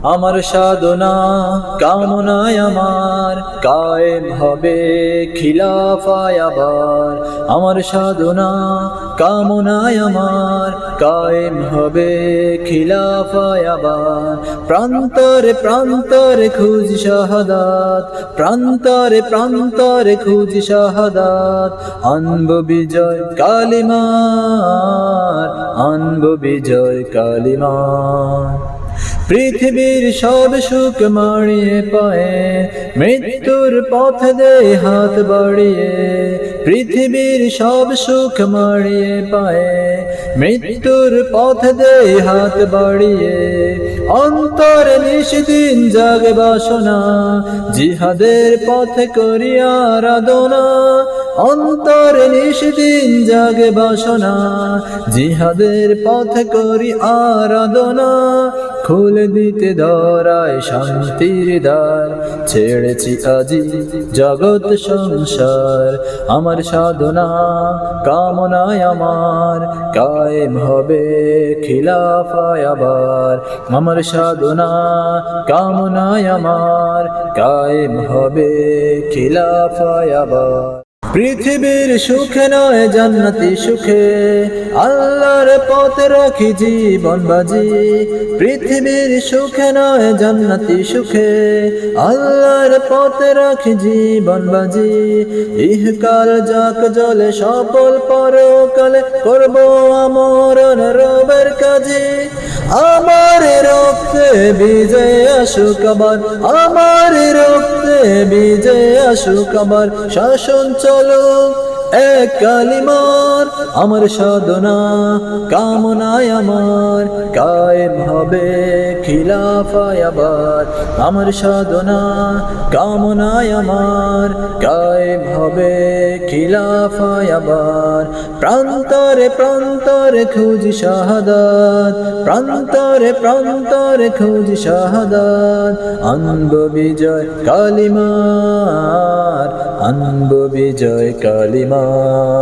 আমার সাধনা কামনায় আমার কায়েম হবে খিলাফায় আবার। আমার সাধনা কামনায় আমার কায়েম হবে খিলাফায় আবার। প্রান্তরে প্রান্তরে খুঁজি শাহাদাত, প্রান্তরে প্রান্তরে খুঁজি শাহাদাত। আনব বিজয় কালিমার, আনব বিজয় কালিমার। পৃথিবীর সব সুখ মাড়িয়ে পায়ে মৃত্যুর পথ দে হাত বাড়িয়ে। পৃথিবীর সব সুখ মাড়িয়ে পায়ে মৃত্যুর পথ দে হাত বাড়িয়ে। অন্তরে নিশিদিন জাগে বাসনা, জিহাদের পথে করি আরাধনা। অন্তরে নিশিদিন জাগে বাসনা, জিহাদের পথে করি আরাধনা। খুলে দিতে ধরায় শান্তির দ্বার, ছেড়েছি আজি জগৎ সংসার। আমার সাধনা কামনায় আমার কায়েম হবে খিলাফায় আবার। আমার সাধনা কামনায় আমার কায়েম হবে খিলাফায় আবার। পৃথিবীর সুখে নয় জান্নাতি সুখে, আল্লাহর পথে রাখি জীবন বাজি। পৃথিবীর সুখে নয় জান্নাতি সুখে, আল্লাহর পথে রাখি জীবন বাজি। ইহকাল যাক জলে সফল পরকালে করব আমরণ রবের কাজে। আমার রক্তে বিজয় আসুক আবার, আমার রক্তে বিজয় আসুক আবার। শাসন চলুক এক কালিমার। আমার সাধনা কামনায় আমার কায়েম হবে খিলাফায় আবার। আমার সাধনা কামনায় আমার কায়েম হবে খিলাফায় আবার। প্রান্তরে প্রান্তরে খুঁজি শাহাদাত, প্রান্তরে প্রান্তরে খুঁজি শাহাদাত। আনব বিজয় কালিমার, আনব বিজয় কালিমার।